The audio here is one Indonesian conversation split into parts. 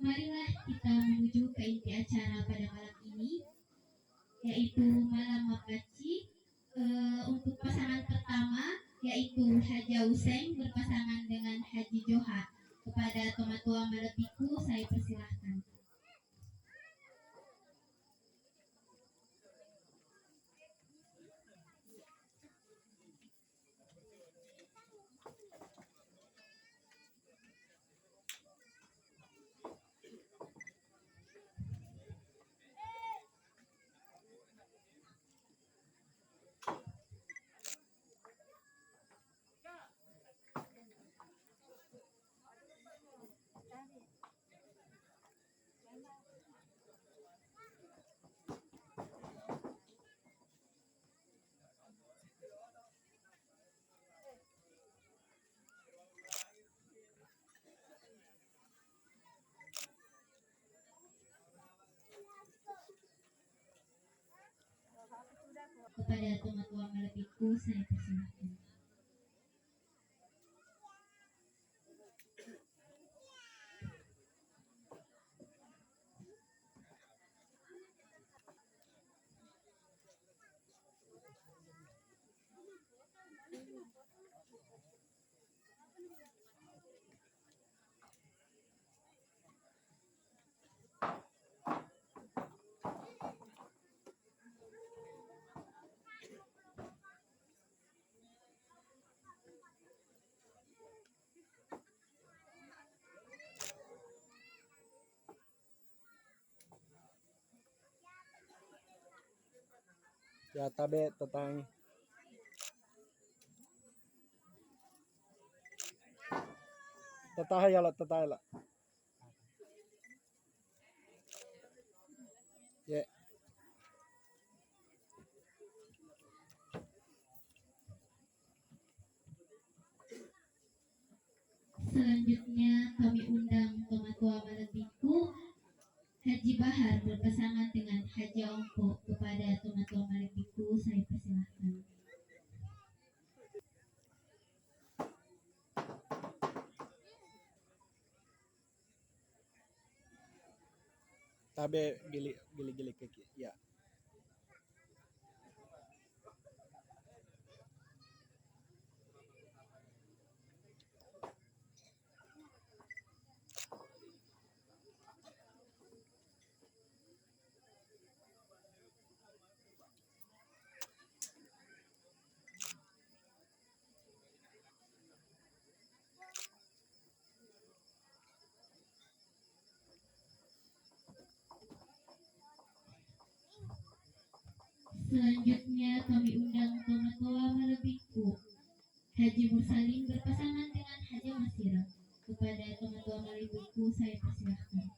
Marilah kita menuju ke inti acara pada malam ini, yaitu malam Makaci. Untuk pasangan pertama, yaitu Haja Hussein berpasangan dengan Haji Joha. Kepada Tomatua Malepiku, saya persilahkan. Kepada Tomatua Malepiku, saya persilahkan. Ya tabe tatang. Tatahayala tatayala. Ya. Selanjutnya kami undang Tomatua Malepiku Haji Bahar berpasangan dengan Haji Ongko. Kepada Tomatua Malepiku, saya persilahkan. Tabe gili keki. Ya. Selanjutnya kami undang Tomatua Malepiku Haji Mursalin berpasangan dengan Haji Masira. Kepada Tomatua Malepiku, saya persilahkan.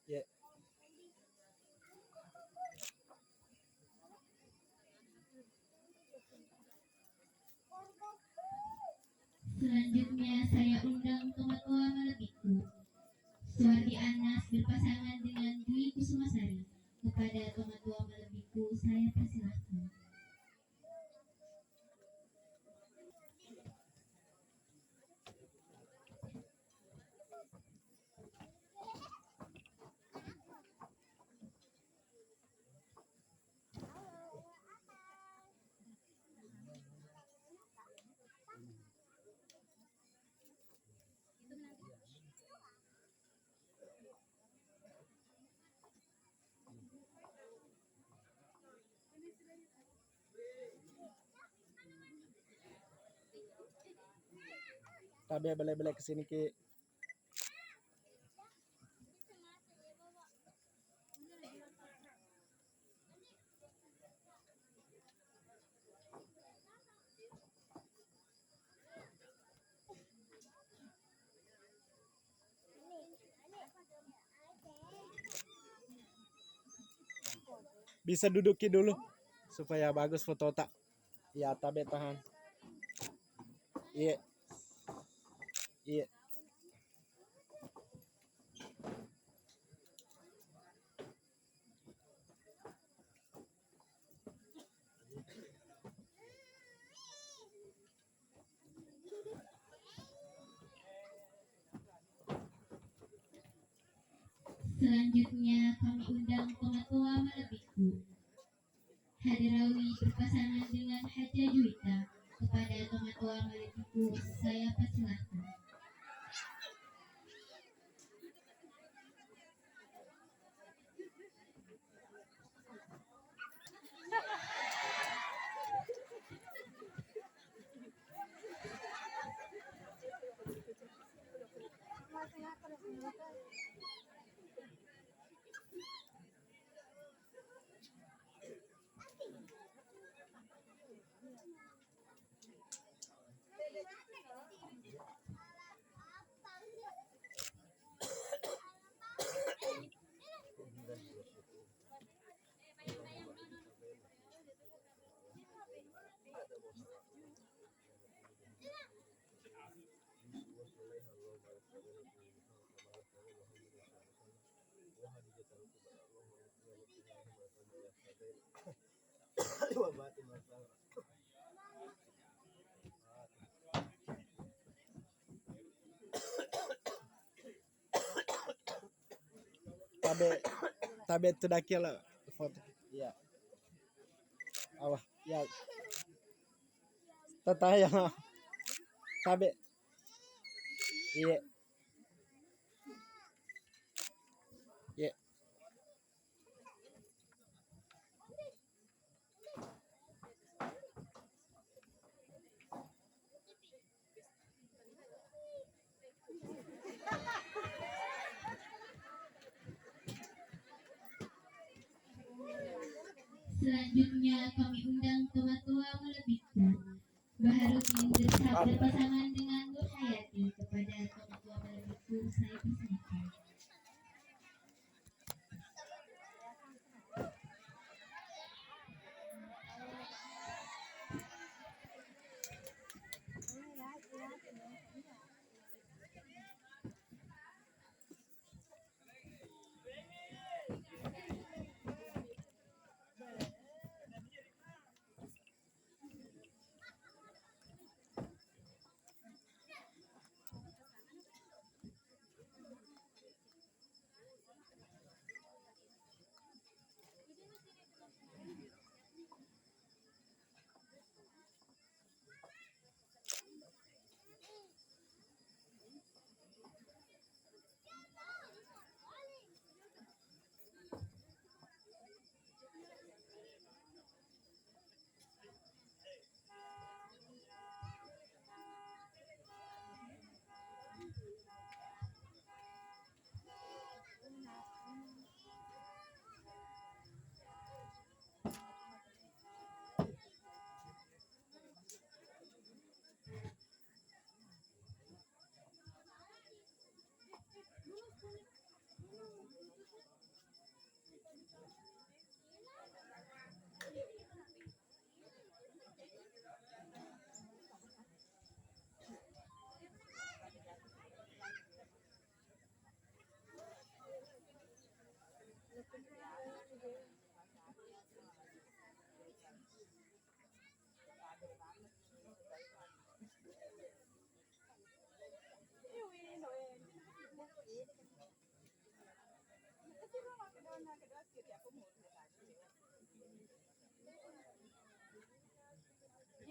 Ya. Selanjutnya saya undang Tomatua Malepiku Suwardi Anas berpasangan dengan Dwi Kusumasari. Kepada Tomatua Malepiku, saya persilahkan. Tabe balik-balik ke sini ki. Bisa duduki dulu supaya bagus foto tak. Ya, tabe tahan. Iya. Iya. Selanjutnya kami undang Tomatua Malabiku. Hadirawi berpasangan dengan Haja Juwita. Kepada Tomatua Malabiku saya persilahkan. Tabe tu daki lah foto. Ya. Awah, ya. Tataya. Tabe. Iya. Iya. Selanjutnya kami undang Tomatua Malabiku. Baharudin berpasangan dengan Nur Hayati. Kepada Tomatua Malabiku saya persilahkan.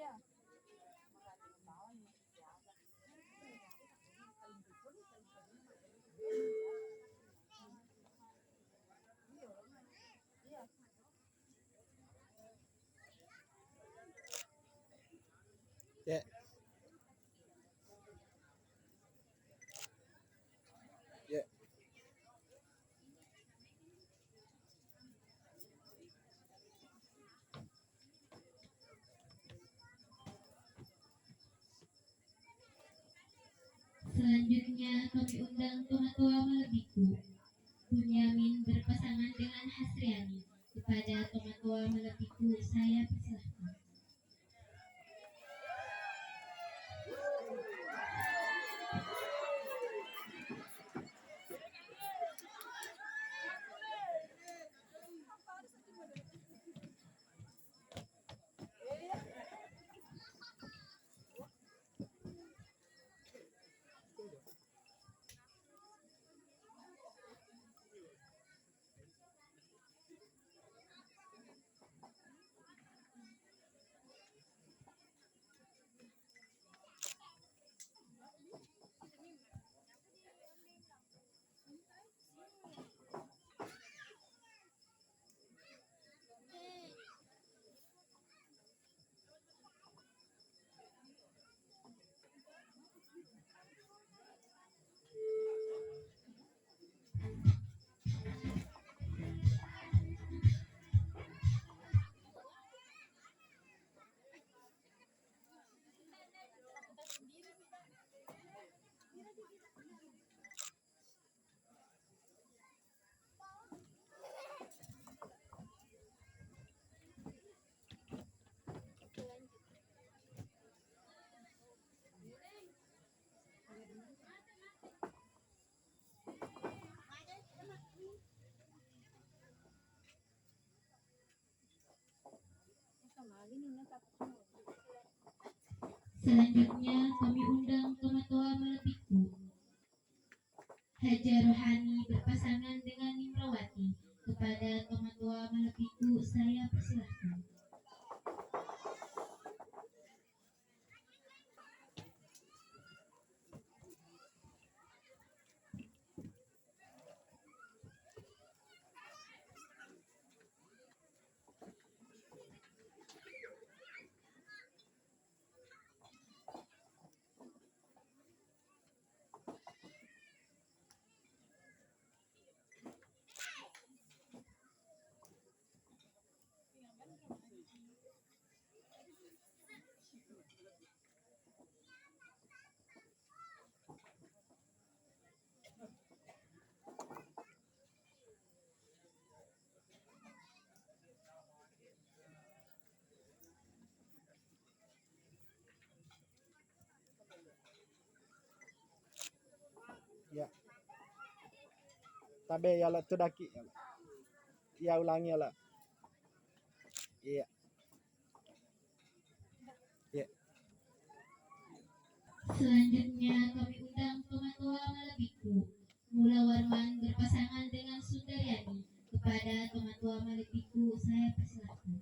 Ya. Selanjutnya kami undang tua-tua Malebiku. Bunyamin berpasangan dengan Hasriani. Kepada tua-tua Malebiku saya persilahkan. Selanjutnya kami undang tua-tua Malebiku. Haja Rohani berpasangan dengan Nimrawati. Kepada tua-tua Malebiku saya persilahkan. Ya. Tabe ya lah tu daki. Ya ulangi ya lah. Iya. Iya. Selanjutnya kami undang tua-tua Malebiku. Mula Warman berpasangan dengan Sundaryani. Kepada tua-tua Malebiku saya persilahkan.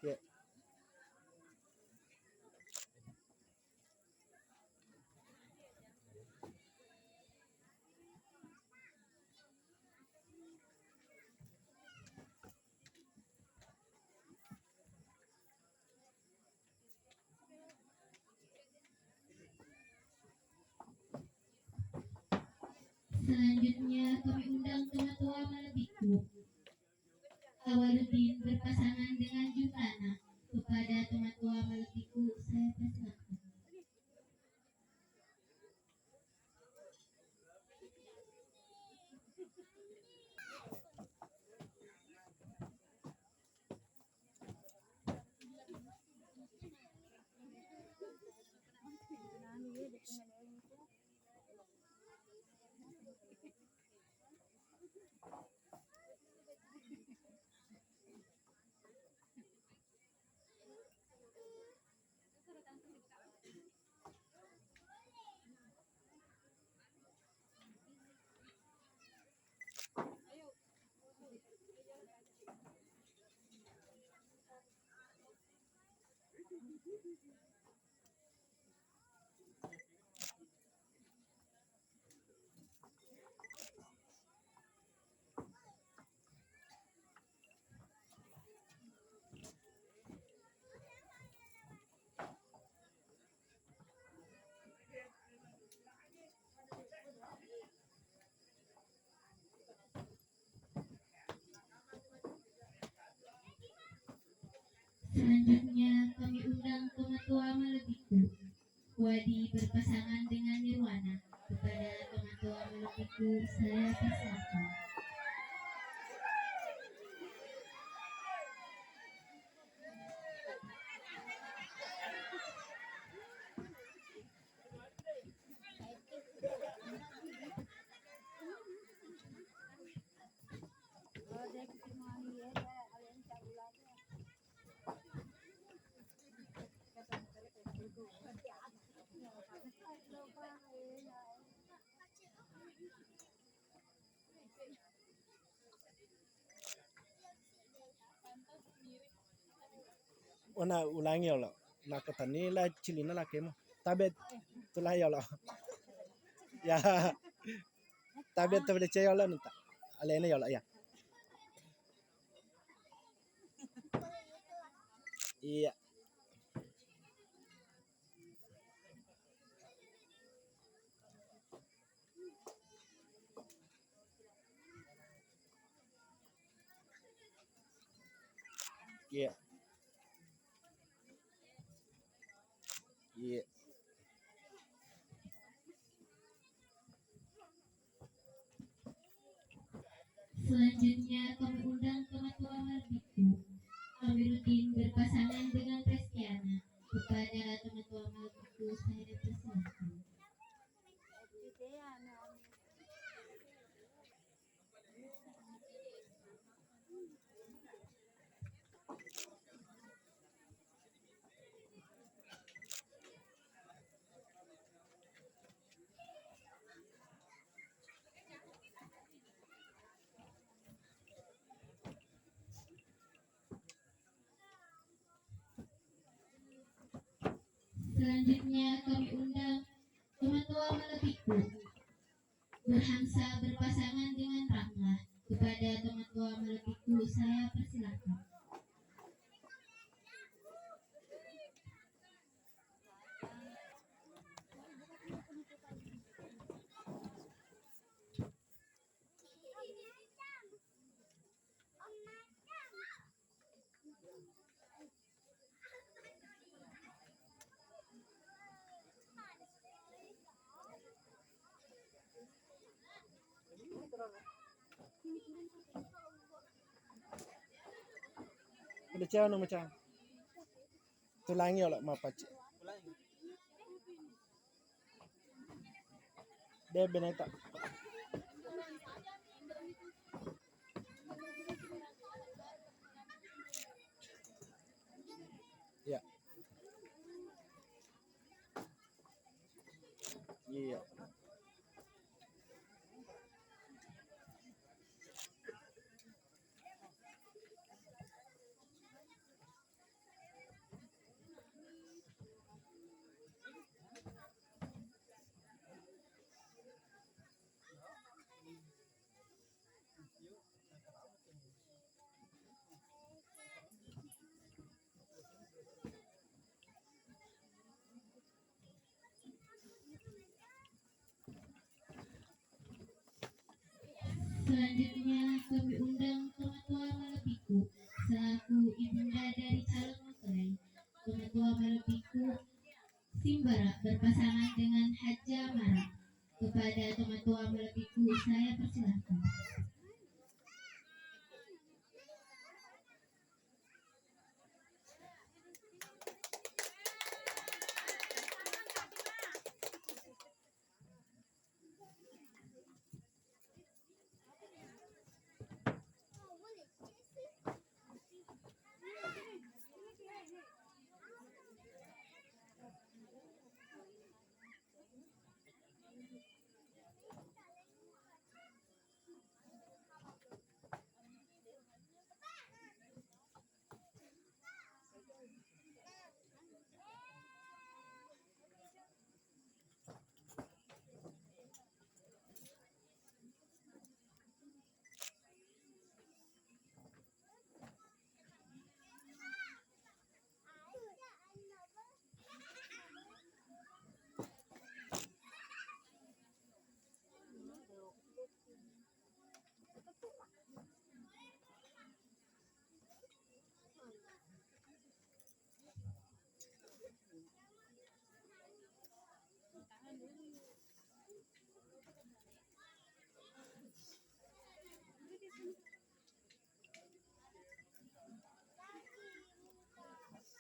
Ya. Selanjutnya kami undang tua-tua Malebiku. Awaluddin berpasangan dengan Jumlana. Kepada tua-tua Malebiku saya persilahkan. Selanjutnya kami undang Tomatua Malepiku. Wadi berpasangan dengan Nirwana. Kepada Tomatua Malepiku saya persilakan. Ona ulangi ya Allah. Nak ketani lah cilina lah kemo. Tabet tulah ya Allah. Ya. Tabet caya Allah nita. Alena ya Allah ya. Iya. Iya. Iya. Selanjutnya kami undang Tomatua Malepiku. Kami rutin berpasangan dengan Prestiana. Kepada Tomatua Malepiku saya persilakan. Selanjutnya kami undang Tomatua Malepiku. Berhamsa berpasangan dengan Ramlah. Kepada Tomatua Malepiku saya persilakan. Udah caya no macam. Tulangi ya Allah mapaci. Dia beneta. Ya. Iya. Selanjutnya kami undang Tomatua Malepiku selaku ibunda dari calon mempelai. Tomatua Malepiku Simbara berpasangan dengan Haja Mara. Kepada Tomatua Malepiku saya persilakan.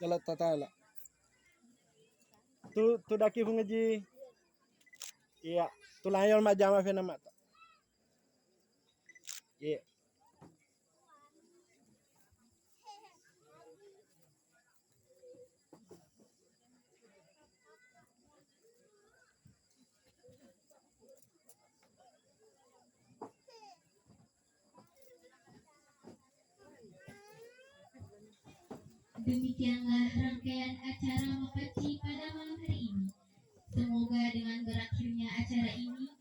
Kalau tata tu daki fungaji. Iya, tu layol majama fe nama. Iya. Demikianlah rangkaian acara Mapaci pada malam hari ini. Semoga dengan berakhirnya acara ini,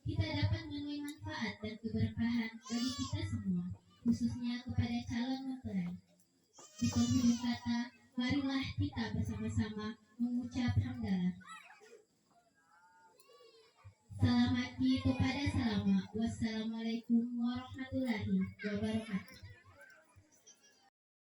kita dapat menuai manfaat dan keberkahan bagi kita semua, khususnya kepada calon mempelai. Di penghujung kata, marilah kita bersama-sama mengucap hamdalah. Salamati kepada salama. Wassalamualaikum